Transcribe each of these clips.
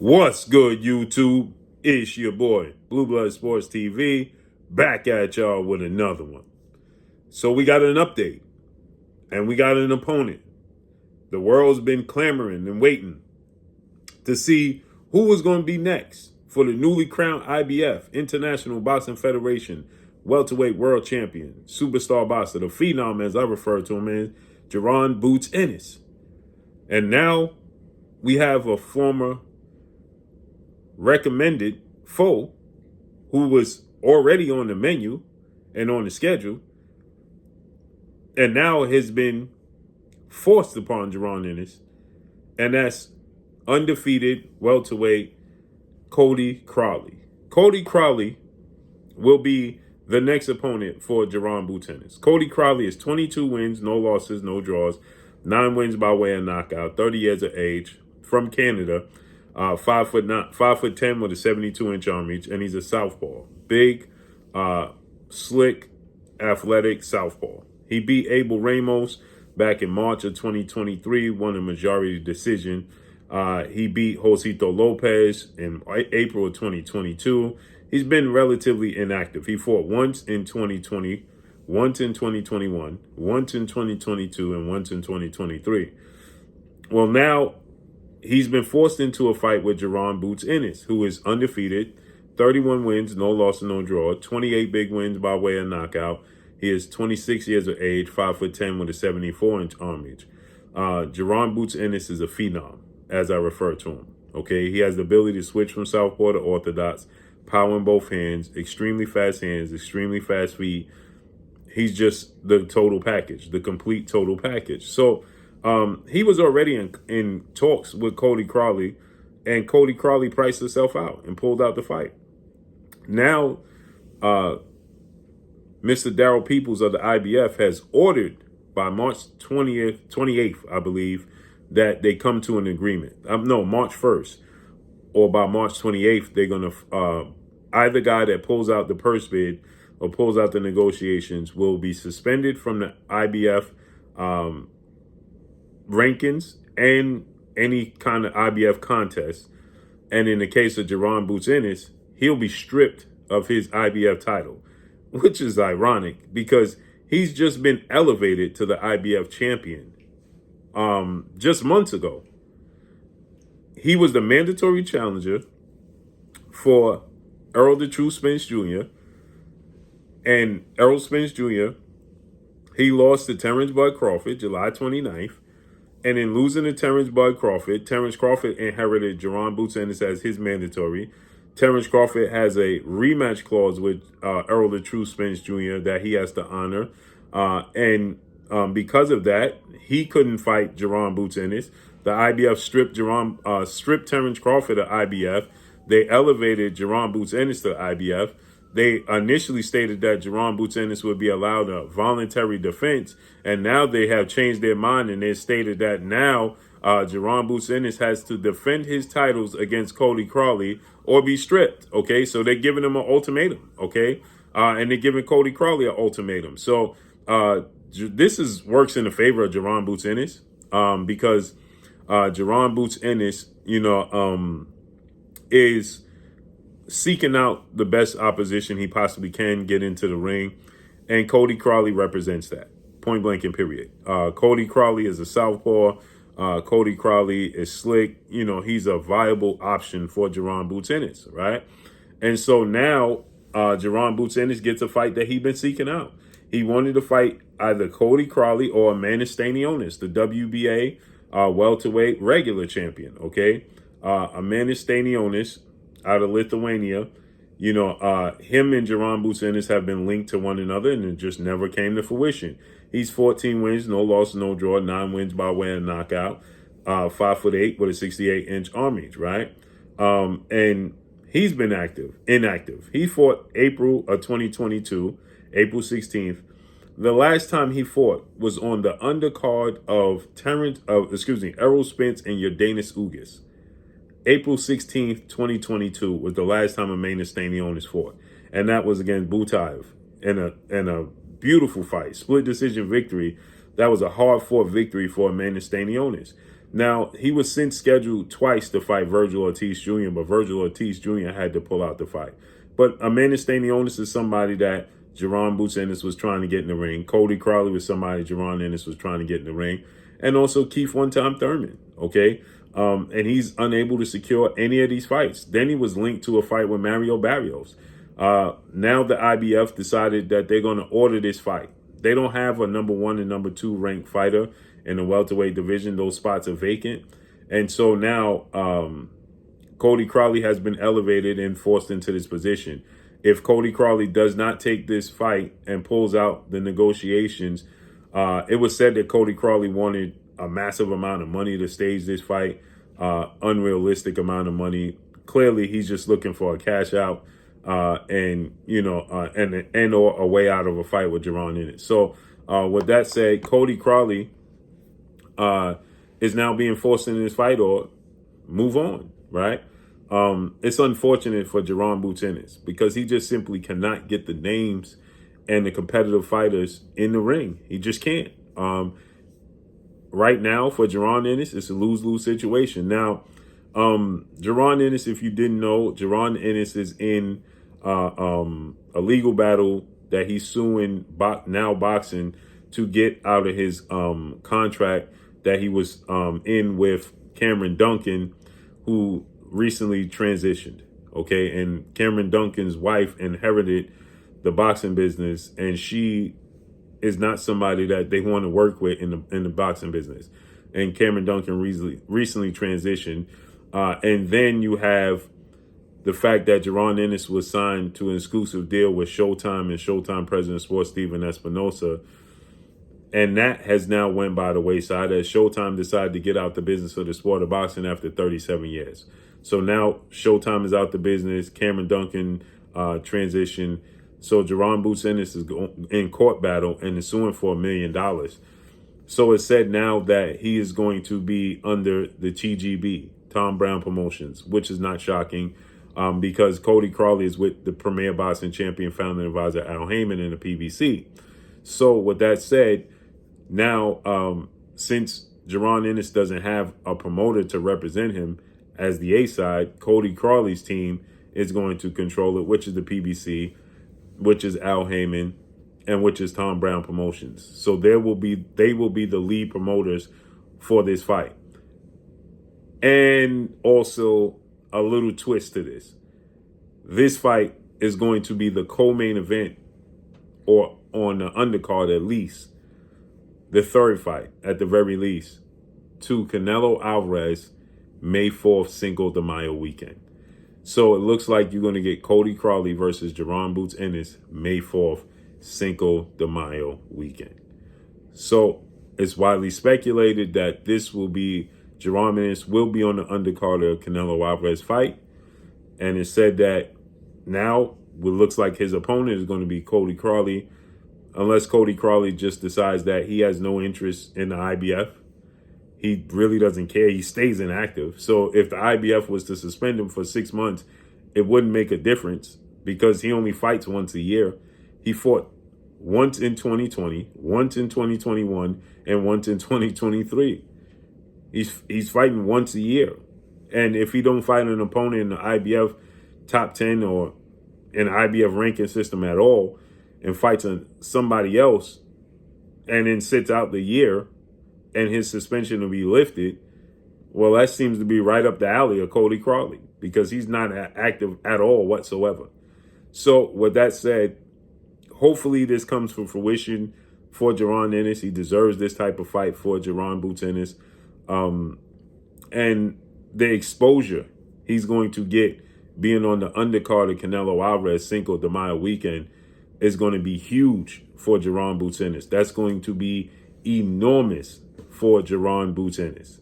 What's good, YouTube? It's your boy, Blue Blood Sports TV, back at y'all with another one. So we got an update, and we got an opponent. The world's been clamoring and waiting to see who was going to be next for the newly crowned IBF, International Boxing Federation, welterweight world champion, superstar boxer, the phenom as I refer to him as, Jaron Boots Ennis. And now we have a former recommended foe who was already on the menu and on the schedule, and now has been forced upon Jaron Ennis, and that's undefeated welterweight Cody Crowley. Cody Crowley will be the next opponent for Jaron Boots Ennis. Cody Crowley is 22 wins, no losses, no draws, 9 wins by way of knockout, 30 years of age, from Canada, 5'10" with a 72-inch arm reach, and he's a southpaw. Big, slick, athletic southpaw. He beat Abel Ramos back in March of 2023, won a majority decision. He beat Josito Lopez in April of 2022. He's been relatively inactive. He fought once in 2020, once in 2021, once in 2022, and once in 2023. Well, now he's been forced into a fight with Jaron Boots Ennis, who is undefeated, 31 wins, no loss, no draw, 28 big wins by way of knockout. He is 26 years of age, 5'10" with a 74-inch arm reach. Jaron Boots Ennis is a phenom, as I refer to him. Okay, he has the ability to switch from southpaw to orthodox, power in both hands, extremely fast hands, extremely fast feet. He's just the total package, the complete total package. So he was already in talks with Cody Crowley, and Cody Crowley priced himself out and pulled out the fight. Now, Mr. Darryl Peoples of the IBF has ordered by March 28th, I believe, that they come to an agreement. No, March 1st, or by March 28th, they're going to, either guy that pulls out the purse bid or pulls out the negotiations will be suspended from the IBF rankings and any kind of IBF contest. And in the case of Jaron Boots Ennis, he'll be stripped of his IBF title, which is ironic because he's just been elevated to the IBF champion just months ago. He was the mandatory challenger for Errol the True Spence Jr. And Errol Spence Jr., he lost to Terrence Bud Crawford July 29th. And in losing to Terrence Crawford inherited Jaron Boots Ennis as his mandatory. Terrence Crawford has a rematch clause with Errol the True Spence Jr. that he has to honor. And because of that, he couldn't fight Jaron Boots Ennis. The IBF stripped Terrence Crawford of IBF. They elevated Jaron Boots Ennis to IBF. They initially stated that Jaron Boots Ennis would be allowed a voluntary defense, and now they have changed their mind, and they stated that now Jaron Boots Ennis has to defend his titles against Cody Crowley or be stripped. Okay, so they're giving him an ultimatum. Okay, and they're giving Cody Crowley an ultimatum. So this works in the favor of Jaron Boots Ennis because Jaron Boots Ennis, is seeking out the best opposition he possibly can get into the ring, and Cody Crowley represents that, point blank and period. Cody Crowley is a southpaw. Cody Crowley is slick. He's a viable option for Jaron Boots Ennis, right? And so now Jaron Boots Ennis gets a fight that he's been seeking out. He wanted to fight either Cody Crowley or Ennis, the WBA welterweight regular champion, okay? Ennis out of Lithuania. Him and Jaron Boots Ennis have been linked to one another, and it just never came to fruition. He's 14 wins, no loss, no draw, 9 wins by way of knockout, 5'8" with a 68-inch arm reach, right? And he's been inactive. He fought April of 2022, April 16th. The last time he fought was on the undercard of Errol Spence and Yordenis Ugas. April 16th, 2022 was the last time Ennis fought. And that was against Butaev in a beautiful fight. Split decision victory. That was a hard-fought victory for Ennis. Now, he was since scheduled twice to fight Virgil Ortiz Jr., but Virgil Ortiz Jr. had to pull out the fight. But AMMAN Ennis is somebody that Jaron Boots Ennis was trying to get in the ring. Cody Crowley was somebody Jaron Ennis was trying to get in the ring. And also Keith One-Time Thurman, okay? And he's unable to secure any of these fights. Then he was linked to a fight with Mario Barrios. Now the IBF decided that they're going to order this fight. They don't have a number 1 and number 2 ranked fighter in the welterweight division. Those spots are vacant. And so now Cody Crowley has been elevated and forced into this position. If Cody Crowley does not take this fight and pulls out the negotiations, it was said that Cody Crowley wanted a massive amount of money to stage this fight, unrealistic amount of money. Clearly, he's just looking for a cash out and or a way out of a fight with Jaron Ennis. So with that said, Cody Crowley is now being forced into this fight or move on, right? It's unfortunate for Jaron Boots Ennis because he just simply cannot get the names and the competitive fighters in the ring. He just can't. Right now, for Jaron Ennis, it's a lose-lose situation. Now, Jaron Ennis, if you didn't know, Jaron Ennis is in a legal battle that he's suing Now Boxing to get out of his contract that he was in with Cameron Duncan, who recently transitioned. Okay, and Cameron Duncan's wife inherited the boxing business, and she is not somebody that they want to work with in the boxing business. And Cameron Duncan recently transitioned. And then you have the fact that Jaron Ennis was signed to an exclusive deal with Showtime and Showtime President of Sports Steven Espinosa. And that has now went by the wayside as Showtime decided to get out the business of the sport of boxing after 37 years. So now Showtime is out the business. Cameron Duncan transitioned. So Jaron Boots Ennis is in court battle and is suing for $1 million. So it's said now that he is going to be under the TGB, Tom Brown Promotions, which is not shocking because Cody Crowley is with the Premier Boxing Champion Founding Advisor Al Heyman in the PBC. So with that said, now since Jaron Ennis doesn't have a promoter to represent him as the A side, Cody Crowley's team is going to control it, which is the PBC, which is Al Heyman, and which is Tom Brown Promotions. So they will be the lead promoters for this fight. And also a little twist to this. This fight is going to be the co-main event, or on the undercard at least, the third fight at the very least, to Canelo Álvarez, May 4th, Cinco de Mayo weekend. So it looks like you're going to get Cody Crowley versus Jaron Boots Ennis, May 4th, Cinco de Mayo weekend. So it's widely speculated that this will be, Jaron Ennis will be on the undercard of Canelo Álvarez fight. And it's said that now it looks like his opponent is going to be Cody Crowley, unless Cody Crowley just decides that he has no interest in the IBF. He really doesn't care. He stays inactive. So if the IBF was to suspend him for 6 months, it wouldn't make a difference because he only fights once a year. He fought once in 2020, once in 2021, and once in 2023. He's fighting once a year. And if he don't fight an opponent in the IBF top 10 or in the IBF ranking system at all and fights somebody else and then sits out the year, and his suspension will be lifted, well, that seems to be right up the alley of Cody Crowley because he's not active at all whatsoever. So with that said, hopefully this comes to fruition for Jaron Ennis. He deserves this type of fight for Jaron Boots Ennis. And the exposure he's going to get being on the undercard of Canelo Álvarez Cinco de Mayo weekend is going to be huge for Jaron Boots Ennis. That's going to be enormous for Jaron Boots Ennis.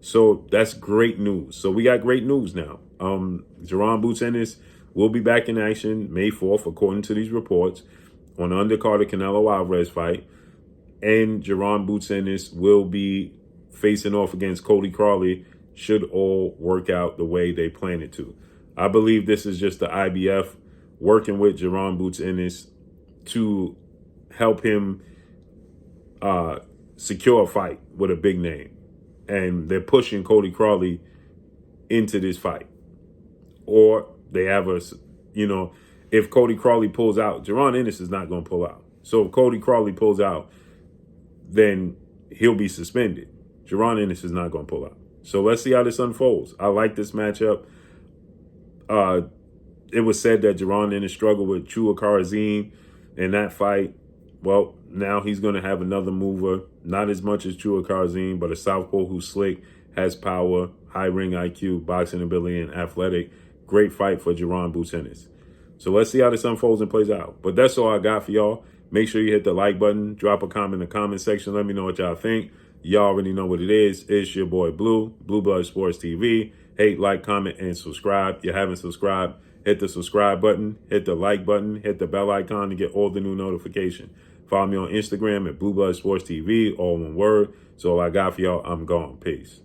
So that's great news. So we got great news now. Jaron Boots Ennis will be back in action May 4th, according to these reports, on the undercard of Canelo Álvarez fight. And Jaron Boots Ennis will be facing off against Cody Crowley should all work out the way they plan it to. I believe this is just the IBF working with Jaron Boots Ennis to help him secure a fight with a big name. and they're pushing Cody Crowley into this fight. Or they have a, if Cody Crowley pulls out, Jaron Ennis is not going to pull out. So if Cody Crowley pulls out, then he'll be suspended. Jaron Ennis is not going to pull out. So let's see how this unfolds. I like this matchup. It was said that Jaron Ennis struggled with Chua Karazim in that fight. Well, now he's going to have another mover. Not as much as Chua Karazim, but a southpaw who's slick, has power, high ring IQ, boxing ability, and athletic. Great fight for Jaron Boots Ennis. So let's see how this unfolds and plays out. But that's all I got for y'all. Make sure you hit the like button. Drop a comment in the comment section. Let me know what y'all think. Y'all already know what it is. It's your boy Blue Blood Sports TV. Hate, like, comment, and subscribe. If you haven't subscribed, hit the subscribe button, hit the like button, hit the bell icon to get all the new notifications. Follow me on Instagram at Blue Blood Sports TV, all one word. So all I got for y'all, I'm gone. Peace.